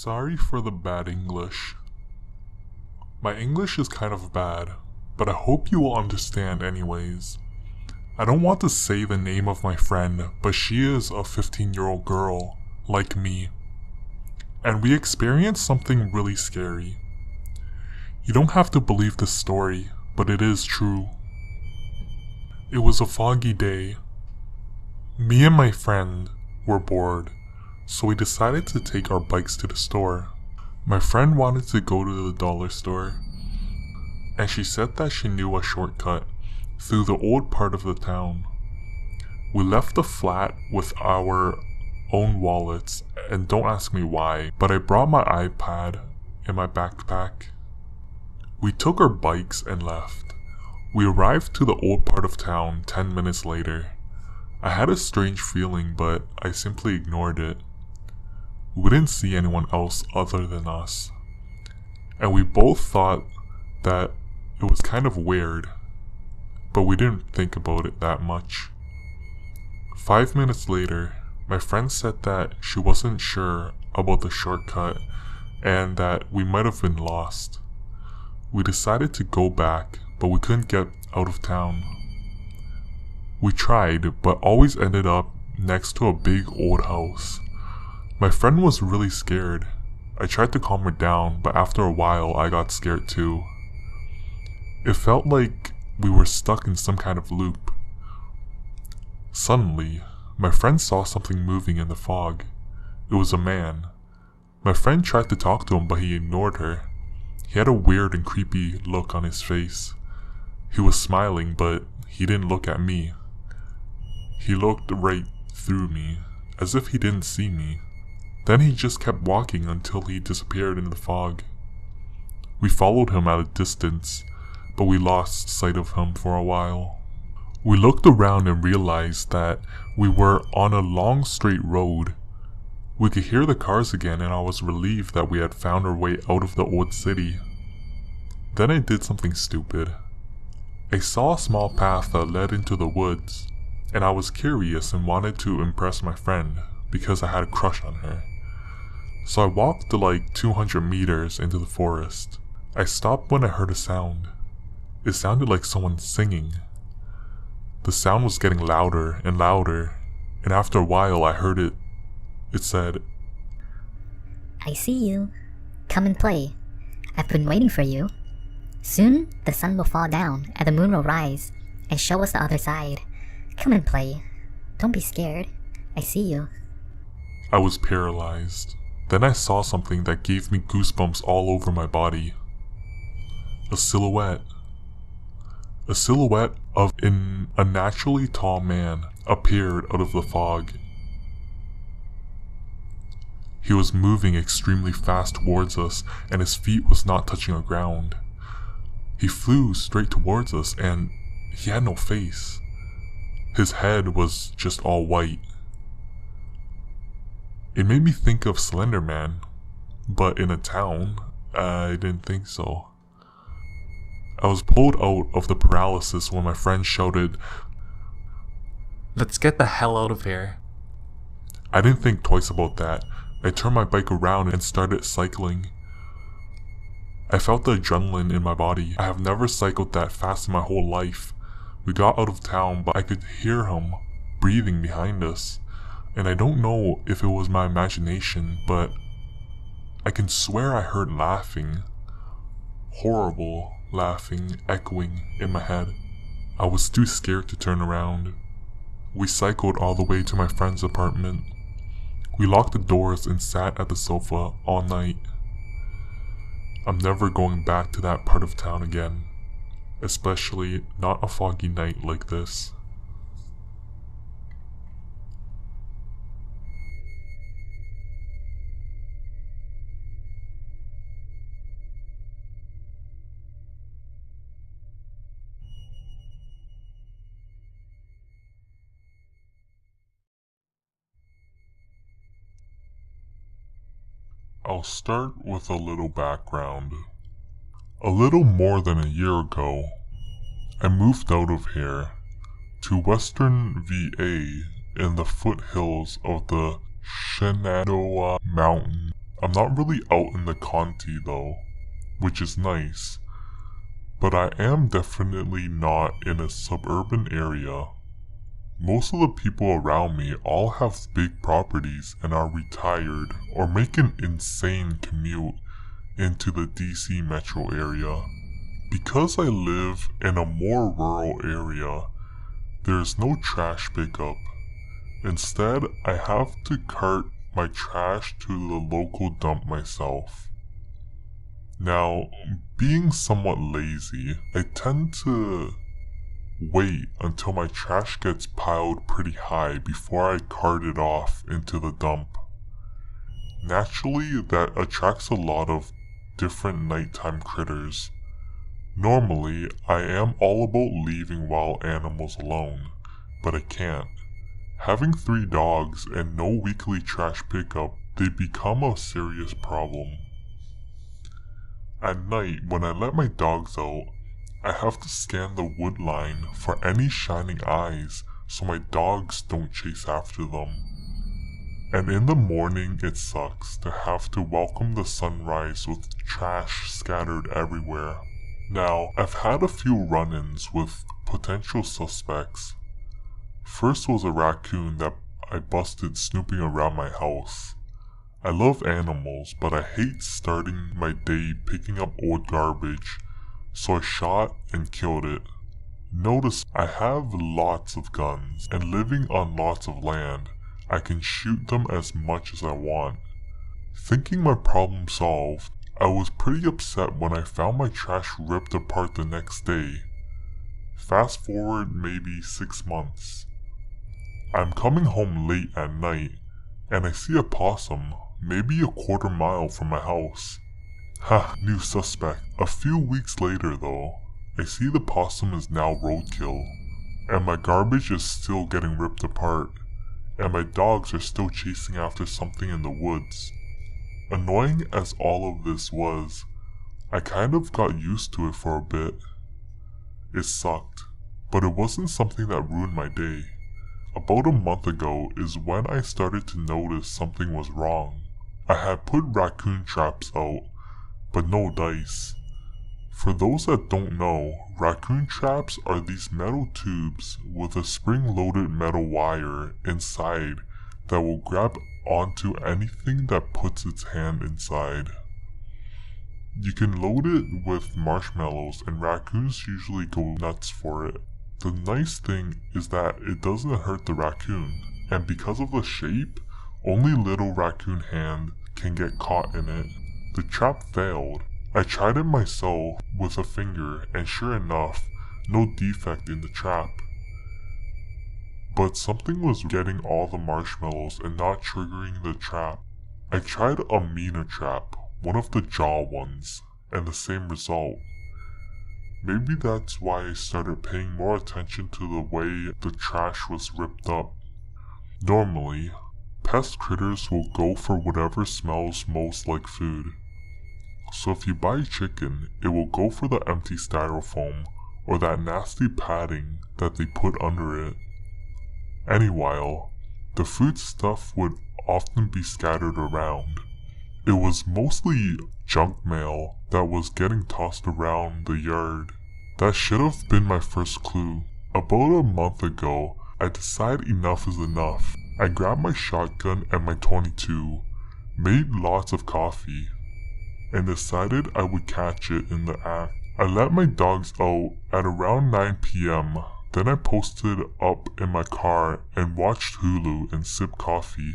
Sorry for the bad English. My English is kind of bad, but I hope you will understand anyways. I don't want to say the name of my friend, but she is a 15-year-old girl, like me. And we experienced something really scary. You don't have to believe this story, but it is true. It was a foggy day. Me and my friend were bored, so we decided to take our bikes to the store. My friend wanted to go to the dollar store, and she said that she knew a shortcut through the old part of the town. We left the flat with our own wallets, and don't ask me why, but I brought my iPad in my backpack. We took our bikes and left. We arrived to the old part of town 10 minutes later. I had a strange feeling, but I simply ignored it. We didn't see anyone else other than us, and we both thought that it was kind of weird, but we didn't think about it that much. 5 minutes later, my friend said that she wasn't sure about the shortcut and that we might have been lost. We decided to go back, but we couldn't get out of town. We tried, but always ended up next to a big old house. My friend was really scared. I tried to calm her down, but after a while I got scared too. It felt like we were stuck in some kind of loop. Suddenly, my friend saw something moving in the fog. It was a man. My friend tried to talk to him, but he ignored her. He had a weird and creepy look on his face. He was smiling, but he didn't look at me. He looked right through me, as if he didn't see me. Then he just kept walking until he disappeared in the fog. We followed him at a distance, but we lost sight of him for a while. We looked around and realized that we were on a long straight road. We could hear the cars again, and I was relieved that we had found our way out of the old city. Then I did something stupid. I saw a small path that led into the woods, and I was curious and wanted to impress my friend because I had a crush on her. So I walked like 200 meters into the forest. I stopped when I heard a sound. It sounded like someone singing. The sound was getting louder and louder, and after a while I heard it. It said, "I see you. Come and play. I've been waiting for you. Soon the sun will fall down and the moon will rise and show us the other side. Come and play. Don't be scared. I see you." I was paralyzed. Then I saw something that gave me goosebumps all over my body. A silhouette. A silhouette of an unnaturally tall man appeared out of the fog. He was moving extremely fast towards us, and his feet was not touching the ground. He flew straight towards us, and he had no face. His head was just all white. It made me think of Slender Man, but in a town. I didn't think so. I was pulled out of the paralysis when my friend shouted, "Let's get the hell out of here." I didn't think twice about that. I turned my bike around and started cycling. I felt the adrenaline in my body. I have never cycled that fast in my whole life. We got out of town, but I could hear him breathing behind us. And I don't know if it was my imagination, but I can swear I heard laughing. Horrible laughing echoing in my head. I was too scared to turn around. We cycled all the way to my friend's apartment. We locked the doors and sat at the sofa all night. I'm never going back to that part of town again, especially not a foggy night like this. I'll start with a little background. A little more than a year ago, I moved out of here to Western VA in the foothills of the Shenandoah Mountain. I'm not really out in the county though, which is nice, but I am definitely not in a suburban area. Most of the people around me all have big properties and are retired or make an insane commute into the DC metro area. Because I live in a more rural area, there's no trash pickup. Instead, I have to cart my trash to the local dump myself. Now, being somewhat lazy, I tend to wait until my trash gets piled pretty high before I cart it off into the dump. Naturally, that attracts a lot of different nighttime critters. Normally, I am all about leaving wild animals alone, but I can't. Having 3 dogs and no weekly trash pickup, they become a serious problem. At night, when I let my dogs out, I have to scan the wood line for any shining eyes so my dogs don't chase after them. And in the morning, it sucks to have to welcome the sunrise with trash scattered everywhere. Now, I've had a few run-ins with potential suspects. First was a raccoon that I busted snooping around my house. I love animals, but I hate starting my day picking up old garbage, so I shot and killed it. Notice I have lots of guns, and living on lots of land, I can shoot them as much as I want. Thinking my problem solved, I was pretty upset when I found my trash ripped apart the next day. Fast forward maybe 6 months. I'm coming home late at night, and I see a possum, maybe a quarter mile from my house. Ha, new suspect. A few weeks later though, I see the possum is now roadkill, and my garbage is still getting ripped apart, and my dogs are still chasing after something in the woods. Annoying as all of this was, I kind of got used to it for a bit. It sucked, but it wasn't something that ruined my day. About a month ago is when I started to notice something was wrong. I had put raccoon traps out, but no dice. For those that don't know, raccoon traps are these metal tubes with a spring-loaded metal wire inside that will grab onto anything that puts its hand inside. You can load it with marshmallows and raccoons usually go nuts for it. The nice thing is that it doesn't hurt the raccoon, and because of the shape, only little raccoon hand can get caught in it. The trap failed. I tried it myself with a finger, and sure enough, no defect in the trap. But something was getting all the marshmallows and not triggering the trap. I tried a meaner trap, one of the jaw ones, and the same result. Maybe that's why I started paying more attention to the way the trash was ripped up. Normally, pest critters will go for whatever smells most like food. So if you buy chicken, it will go for the empty styrofoam or that nasty padding that they put under it. Anyway, the food stuff would often be scattered around. It was mostly junk mail that was getting tossed around the yard. That should have been my first clue. About a month ago, I decided enough is enough. I grabbed my shotgun and my .22, made lots of coffee, and decided I would catch it in the act. I let my dogs out at around 9 p.m. Then I posted up in my car and watched Hulu and sipped coffee.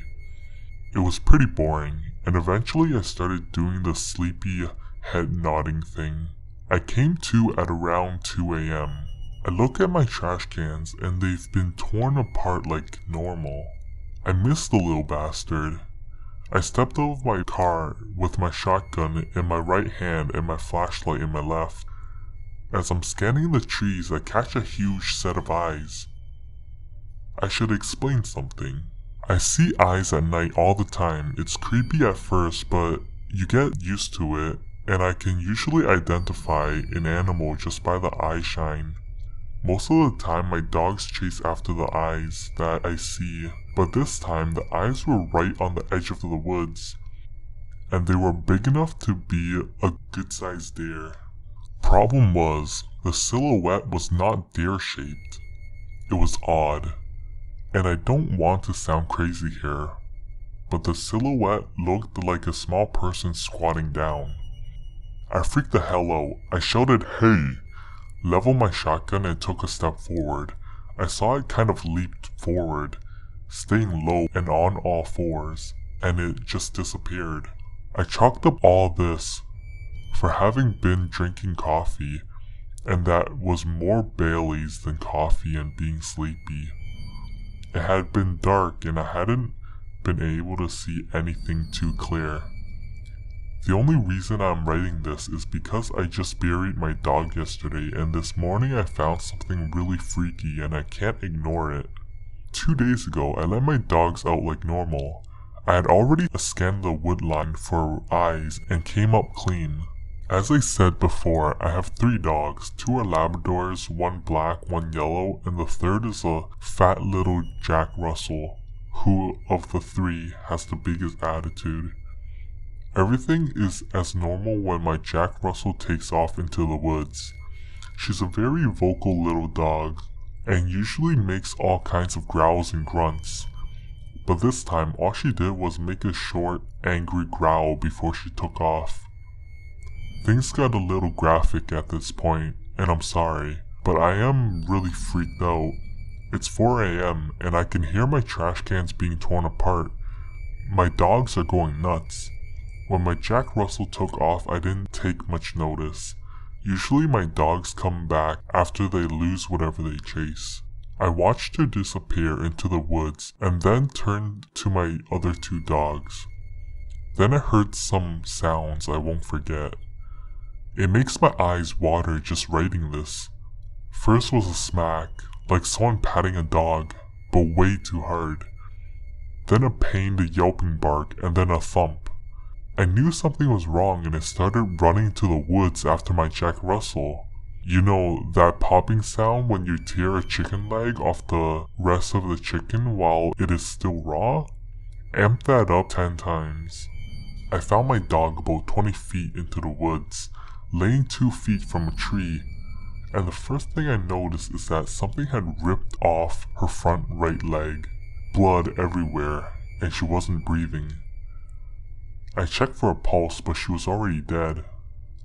It was pretty boring, and eventually I started doing the sleepy head nodding thing. I came to at around 2 a.m. I look at my trash cans and they've been torn apart like normal. I missed the little bastard. I stepped out of my car with my shotgun in my right hand and my flashlight in my left. As I'm scanning the trees, I catch a huge set of eyes. I should explain something. I see eyes at night all the time. It's creepy at first, but you get used to it, and I can usually identify an animal just by the eye shine. Most of the time my dogs chase after the eyes that I see, but this time the eyes were right on the edge of the woods. and they were big enough to be a good-sized deer. Problem was, the silhouette was not deer-shaped. It was odd, and I don't want to sound crazy here, but the silhouette looked like a small person squatting down. I freaked the hell out. I shouted, "Hey!" Leveled my shotgun and took a step forward. I saw it kind of leaped forward, staying low and on all fours, and it just disappeared. I chalked up all this for having been drinking coffee, and that was more Baileys than coffee and being sleepy. It had been dark and I hadn't been able to see anything too clear. The only reason I'm writing this is because I just buried my dog yesterday, and this morning I found something really freaky and I can't ignore it. 2 days ago, I let my dogs out like normal. I had already scanned the wood line for eyes and came up clean. As I said before, I have 3 dogs. 2 are Labradors, 1 black, 1 yellow, and the third is a fat little Jack Russell, who of the 3 has the biggest attitude. Everything is as normal when my Jack Russell takes off into the woods. She's a very vocal little dog, and usually makes all kinds of growls and grunts. But this time, all she did was make a short, angry growl before she took off. Things got a little graphic at this point, and I'm sorry, but I am really freaked out. It's 4 a.m. and I can hear my trash cans being torn apart. My dogs are going nuts. When my Jack Russell took off, I didn't take much notice. Usually my dogs come back after they lose whatever they chase. I watched her disappear into the woods and then turned to my other 2 dogs. Then I heard some sounds I won't forget. It makes my eyes water just writing this. First was a smack, like someone patting a dog, but way too hard. Then a pained yelping bark, and then a thump. I knew something was wrong and I started running to the woods after my Jack Russell. You know, that popping sound when you tear a chicken leg off the rest of the chicken while it is still raw? Amp that up 10 times. I found my dog about 20 feet into the woods, laying 2 feet from a tree, and the first thing I noticed is that something had ripped off her front right leg. Blood everywhere, and she wasn't breathing. I checked for a pulse, but she was already dead.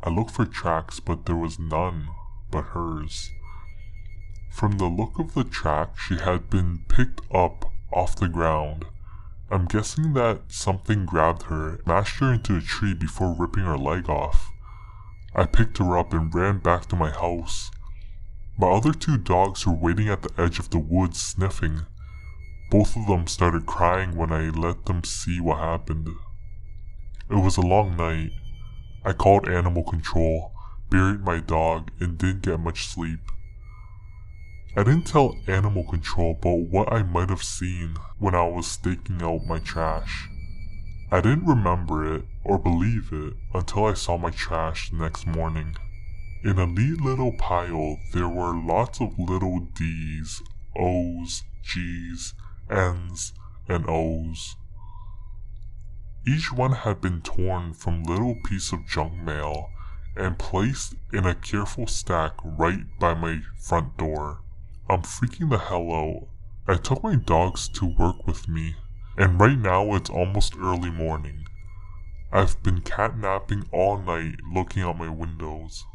I looked for tracks, but there was none but hers. From the look of the track, she had been picked up off the ground. I'm guessing that something grabbed her, mashed her into a tree before ripping her leg off. I picked her up and ran back to my house. My other 2 dogs were waiting at the edge of the woods sniffing. Both of them started crying when I let them see what happened. It was a long night. I called animal control, buried my dog, and didn't get much sleep. I didn't tell animal control about what I might have seen when I was staking out my trash. I didn't remember it or believe it until I saw my trash the next morning. In a neat little pile, there were lots of little D's, O's, G's, N's, and O's. Each one had been torn from little piece of junk mail and placed in a careful stack right by my front door. I'm freaking the hell out. I took my dogs to work with me, and right now it's almost early morning. I've been catnapping all night looking out my windows.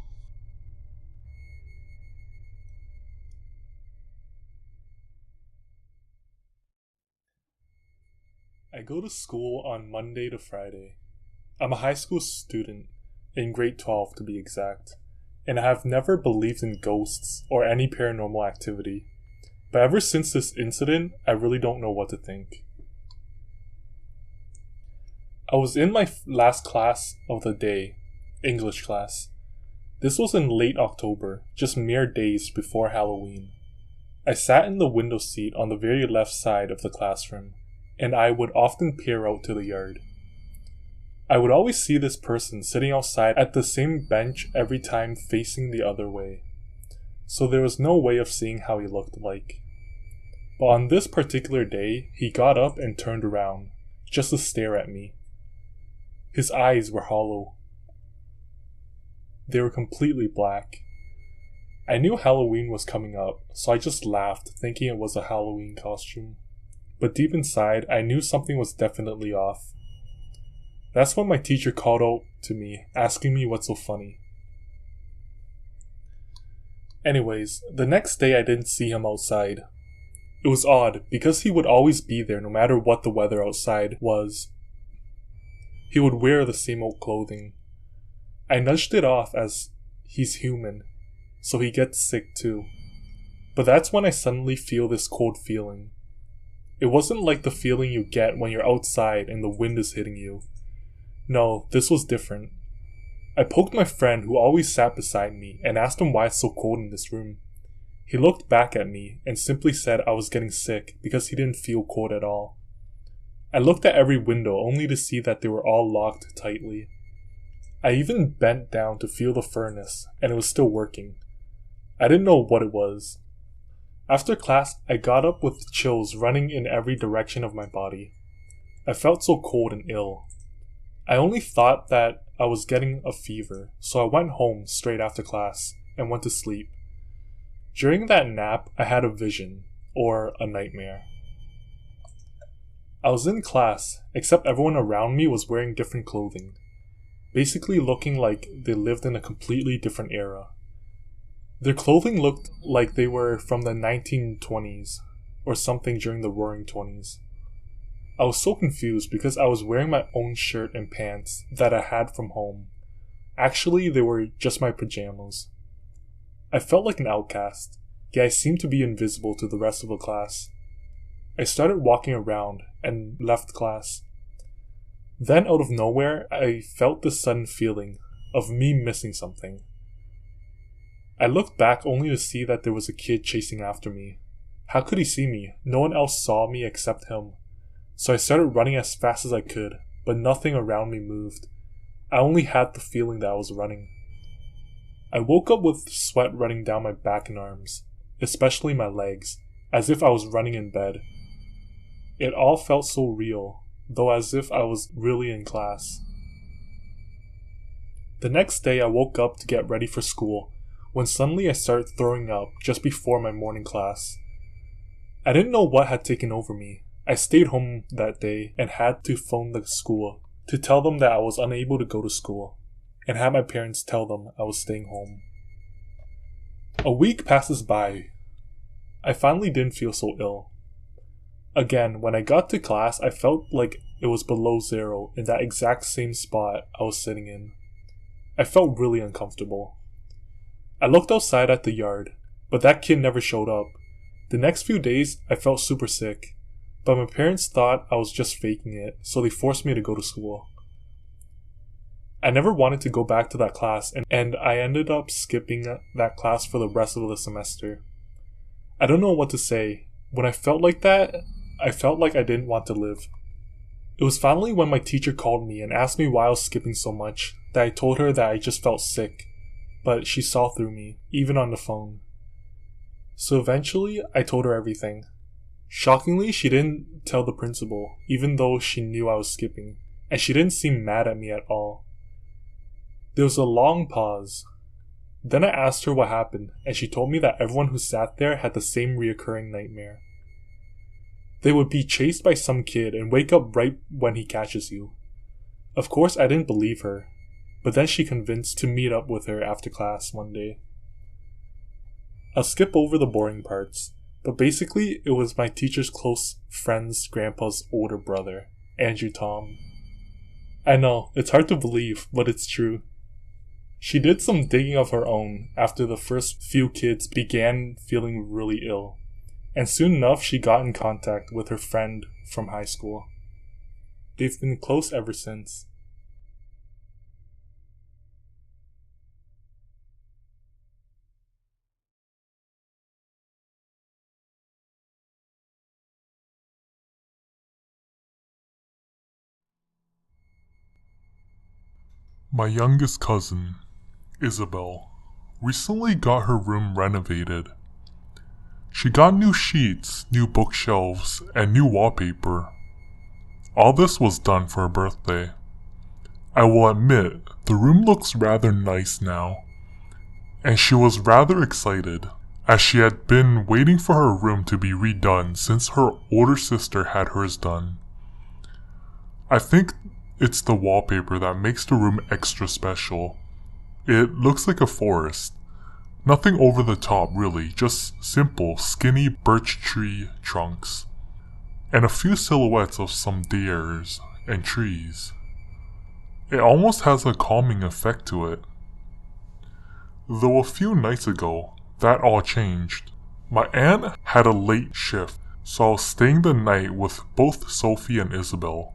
I go to school on Monday to Friday. I'm a high school student, in grade 12 to be exact, and I have never believed in ghosts or any paranormal activity. But ever since this incident, I really don't know what to think. I was in my last class of the day, English class. This was in late October, just mere days before Halloween. I sat in the window seat on the very left side of the classroom, and I would often peer out to the yard. I would always see this person sitting outside at the same bench every time facing the other way, so there was no way of seeing how he looked like. But on this particular day, he got up and turned around, just to stare at me. His eyes were hollow. They were completely black. I knew Halloween was coming up, so I just laughed, thinking it was a Halloween costume. But deep inside, I knew something was definitely off. That's when my teacher called out to me, asking me what's so funny. Anyways, the next day I didn't see him outside. It was odd, because he would always be there no matter what the weather outside was. He would wear the same old clothing. I nudged it off as he's human, so he gets sick too. But that's when I suddenly feel this cold feeling. It wasn't like the feeling you get when you're outside and the wind is hitting you. No, this was different. I poked my friend who always sat beside me and asked him why it's so cold in this room. He looked back at me and simply said I was getting sick because he didn't feel cold at all. I looked at every window only to see that they were all locked tightly. I even bent down to feel the furnace and it was still working. I didn't know what it was. After class, I got up with chills running in every direction of my body. I felt so cold and ill. I only thought that I was getting a fever, so I went home straight after class and went to sleep. During that nap, I had a vision, or a nightmare. I was in class, except everyone around me was wearing different clothing, basically looking like they lived in a completely different era. Their clothing looked like they were from the 1920s, or something during the Roaring Twenties. I was so confused because I was wearing my own shirt and pants that I had from home. Actually, they were just my pajamas. I felt like an outcast, yet I seemed to be invisible to the rest of the class. I started walking around and left class. Then out of nowhere, I felt this sudden feeling of me missing something. I looked back only to see that there was a kid chasing after me. How could he see me? No one else saw me except him. So I started running as fast as I could, but nothing around me moved. I only had the feeling that I was running. I woke up with sweat running down my back and arms, especially my legs, as if I was running in bed. It all felt so real, though as if I was really in class. The next day I woke up to get ready for school, when suddenly I started throwing up just before my morning class. I didn't know what had taken over me. I stayed home that day and had to phone the school to tell them that I was unable to go to school, and had my parents tell them I was staying home. A week passes by. I finally didn't feel so ill. Again, when I got to class, I felt like it was below zero in that exact same spot I was sitting in. I felt really uncomfortable. I looked outside at the yard, but that kid never showed up. The next few days, I felt super sick, but my parents thought I was just faking it, so they forced me to go to school. I never wanted to go back to that class, and I ended up skipping that class for the rest of the semester. I don't know what to say. When I felt like that, I felt like I didn't want to live. It was finally when my teacher called me and asked me why I was skipping so much that I told her that I just felt sick, but she saw through me, even on the phone. So eventually, I told her everything. Shockingly, she didn't tell the principal, even though she knew I was skipping, and she didn't seem mad at me at all. There was a long pause. Then I asked her what happened, and she told me that everyone who sat there had the same reoccurring nightmare. They would be chased by some kid and wake up right when he catches you. Of course, I didn't believe her, but then she convinced to meet up with her after class one day. I'll skip over the boring parts. But basically, it was my teacher's close friend's grandpa's older brother, Andrew Tom. I know, it's hard to believe, but it's true. She did some digging of her own after the first few kids began feeling really ill, and soon enough she got in contact with her friend from high school. They've been close ever since. My youngest cousin, Isabel, recently got her room renovated. She got new sheets, new bookshelves, and new wallpaper. All this was done for her birthday. I will admit, the room looks rather nice now, and she was rather excited, as she had been waiting for her room to be redone since her older sister had hers done. I think it's the wallpaper that makes the room extra special. It looks like a forest. Nothing over the top really, just simple, skinny birch tree trunks. And a few silhouettes of some deers and trees. It almost has a calming effect to it. Though a few nights ago, that all changed. My aunt had a late shift, so I was staying the night with both Sophie and Isabel.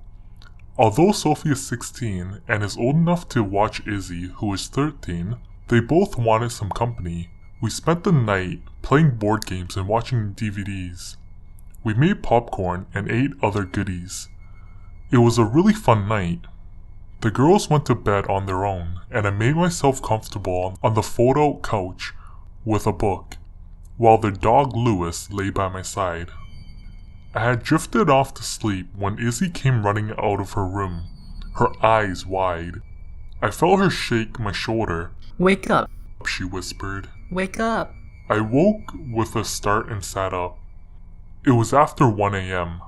Although Sophie is 16 and is old enough to watch Izzy, who is 13, they both wanted some company. We spent the night playing board games and watching DVDs. We made popcorn and ate other goodies. It was a really fun night. The girls went to bed on their own, and I made myself comfortable on the fold-out couch with a book, while their dog Lewis lay by my side. I had drifted off to sleep when Izzy came running out of her room, her eyes wide. I felt her shake my shoulder. Wake up, She whispered. wake up. I woke with a start and sat up. It was after 1 a.m.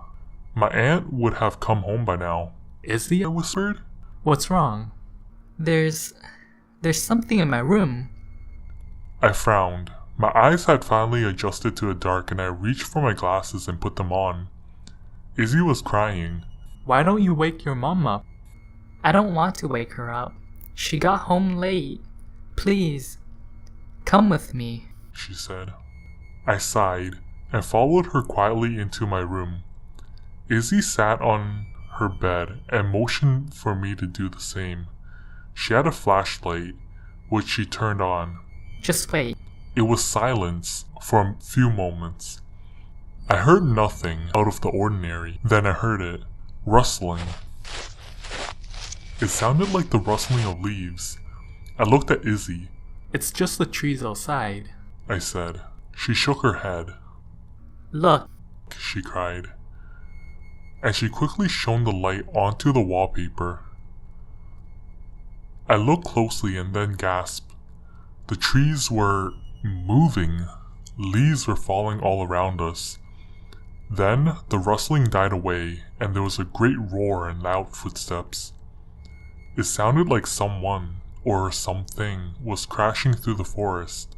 My aunt would have come home by now. Izzy, I whispered. what's wrong? There's something in my room. I frowned. My eyes had finally adjusted to the dark and I reached for my glasses and put them on. Izzy was crying. Why don't you wake your mom up? I don't want to wake her up. She got home late. Please, come with me, she said. I sighed and followed her quietly into my room. Izzy sat on her bed and motioned for me to do the same. She had a flashlight, which she turned on. Just wait. It was silence for a few moments. I heard nothing out of the ordinary. Then I heard it, rustling. It sounded like the rustling of leaves. I looked at Izzy. It's just the trees outside. I said. She shook her head. Look, She cried. And she quickly shone the light onto the wallpaper. I looked closely and then gasped. The trees were moving. Leaves were falling all around us. Then the rustling died away and there was a great roar and loud footsteps. It sounded like someone or something was crashing through the forest.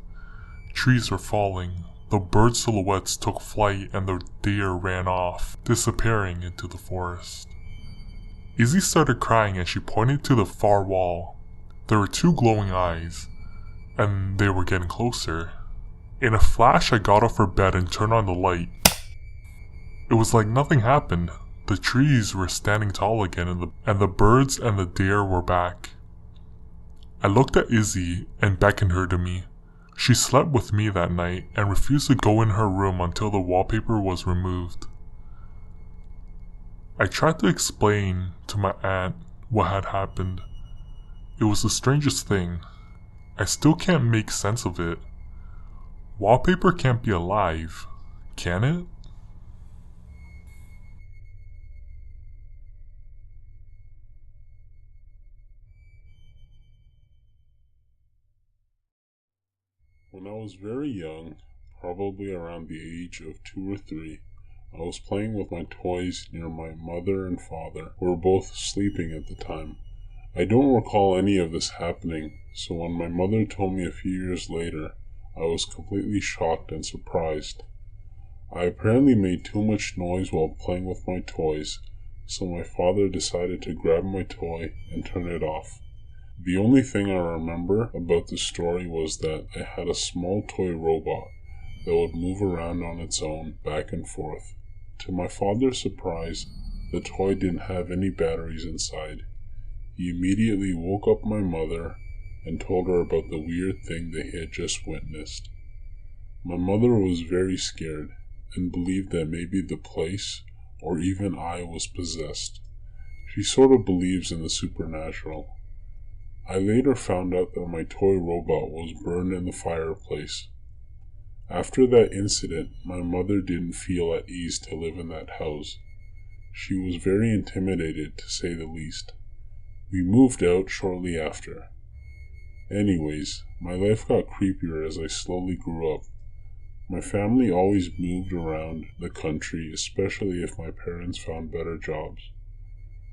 Trees were falling. The bird silhouettes took flight and the deer ran off, disappearing into the forest. Izzy started crying and she pointed to the far wall. There were two glowing eyes, and they were getting closer. In a flash, I got off her bed and turned on the light. It was like nothing happened. The trees were standing tall again and the birds and the deer were back. I looked at Izzy and beckoned her to me. She slept with me that night and refused to go in her room until the wallpaper was removed. I tried to explain to my aunt what had happened. It was the strangest thing. I still can't make sense of it. Wallpaper can't be alive, can it? When I was very young, probably around the age of 2 or 3, I was playing with my toys near my mother and father, who were both sleeping at the time. I don't recall any of this happening, so when my mother told me a few years later, I was completely shocked and surprised. I apparently made too much noise while playing with my toys, so my father decided to grab my toy and turn it off. The only thing I remember about the story was that I had a small toy robot that would move around on its own back and forth. To my father's surprise, the toy didn't have any batteries inside. He immediately woke up my mother and told her about the weird thing that he had just witnessed. My mother was very scared and believed that maybe the place or even I was possessed. She sort of believes in the supernatural. I later found out that my toy robot was burned in the fireplace. After that incident, my mother didn't feel at ease to live in that house. She was very intimidated, to say the least. We moved out shortly after. Anyways, my life got creepier as I slowly grew up. My family always moved around the country, especially if my parents found better jobs.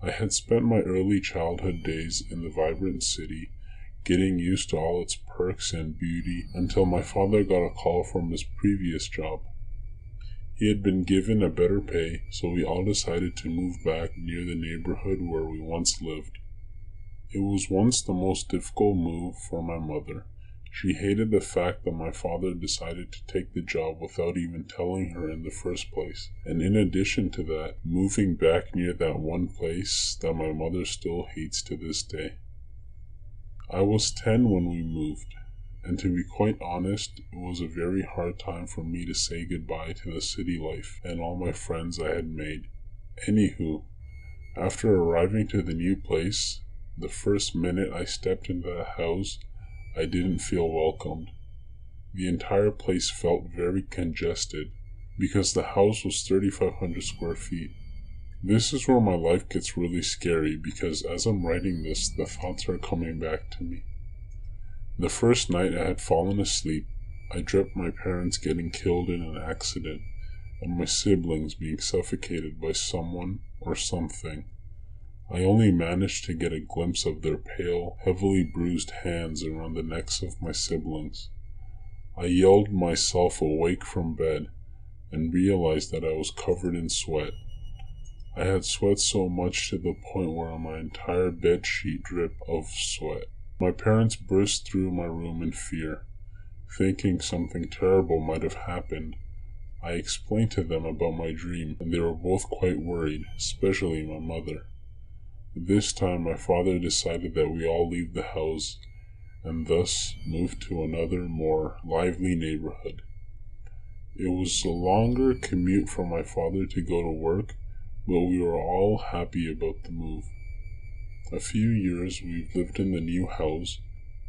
I had spent my early childhood days in the vibrant city, getting used to all its perks and beauty until my father got a call from his previous job. He had been given a better pay, so we all decided to move back near the neighborhood where we once lived. It was once the most difficult move for my mother. She hated the fact that my father decided to take the job without even telling her in the first place. And in addition to that, moving back near that one place that my mother still hates to this day. I was 10 when we moved, and to be quite honest, it was a very hard time for me to say goodbye to the city life and all my friends I had made. Anywho, after arriving to the new place, the first minute I stepped into the house, I didn't feel welcomed. The entire place felt very congested because the house was 3,500 square feet. This is where my life gets really scary because as I'm writing this, the thoughts are coming back to me. The first night I had fallen asleep, I dreamt my parents getting killed in an accident and my siblings being suffocated by someone or something. I only managed to get a glimpse of their pale, heavily bruised hands around the necks of my siblings. I yelled myself awake from bed and realized that I was covered in sweat. I had sweat so much to the point where my entire bed sheet dripped of sweat. My parents burst through my room in fear, thinking something terrible might have happened. I explained to them about my dream, and they were both quite worried, especially my mother. This time my father decided that we all leave the house, and thus moved to another, more lively neighborhood. It was a longer commute for my father to go to work, but we were all happy about the move. A few years we've lived in the new house,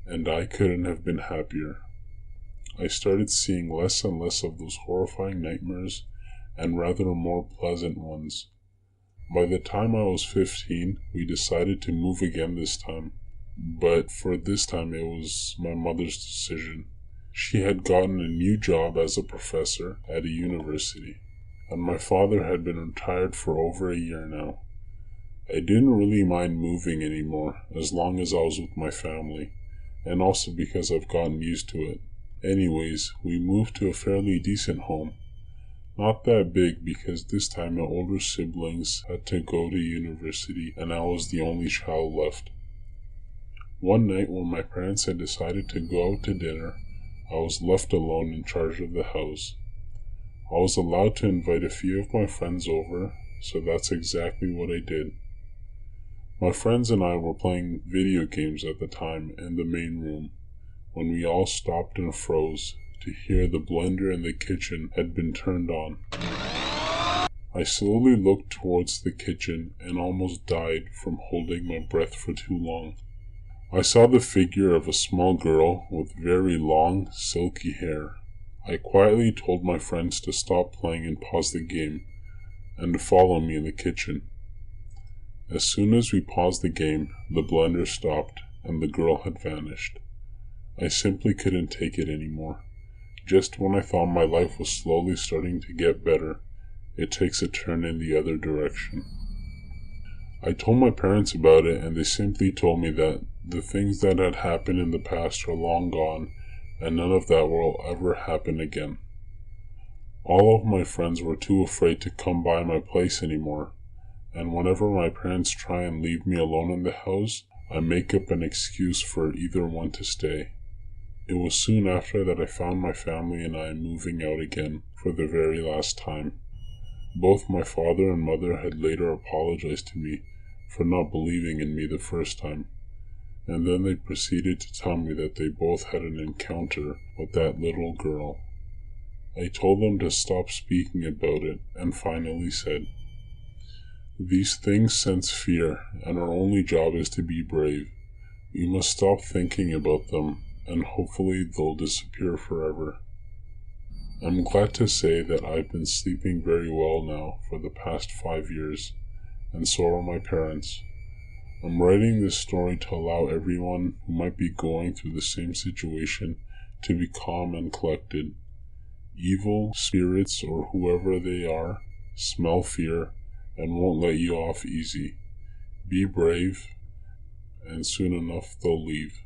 and I couldn't have been happier. I started seeing less and less of those horrifying nightmares, and rather more pleasant ones. By the time I was 15, we decided to move again this time, but for this time it was my mother's decision. She had gotten a new job as a professor at a university, and my father had been retired for over a year now. I didn't really mind moving anymore, as long as I was with my family, and also because I've gotten used to it. Anyways, we moved to a fairly decent home. Not that big because this time my older siblings had to go to university and I was the only child left. One night when my parents had decided to go out to dinner, I was left alone in charge of the house. I was allowed to invite a few of my friends over, so that's exactly what I did. My friends and I were playing video games at the time in the main room when we all stopped and froze to hear the blender in the kitchen had been turned on. I slowly looked towards the kitchen and almost died from holding my breath for too long. I saw the figure of a small girl with very long, silky hair. I quietly told my friends to stop playing and pause the game, and to follow me in the kitchen. As soon as we paused the game, the blender stopped and the girl had vanished. I simply couldn't take it anymore. Just when I thought my life was slowly starting to get better, it takes a turn in the other direction. I told my parents about it and they simply told me that the things that had happened in the past are long gone and none of that will ever happen again. All of my friends were too afraid to come by my place anymore, and whenever my parents try and leave me alone in the house, I make up an excuse for either one to stay. It was soon after that I found my family and I moving out again for the very last time. Both my father and mother had later apologized to me for not believing in me the first time, and then they proceeded to tell me that they both had an encounter with that little girl. I told them to stop speaking about it and finally said, "These things sense fear, and our only job is to be brave. We must stop thinking about them, and hopefully they'll disappear forever." I'm glad to say that I've been sleeping very well now for the past 5 years, and so are my parents. I'm writing this story to allow everyone who might be going through the same situation to be calm and collected. Evil spirits, or whoever they are, smell fear and won't let you off easy. Be brave, and soon enough they'll leave.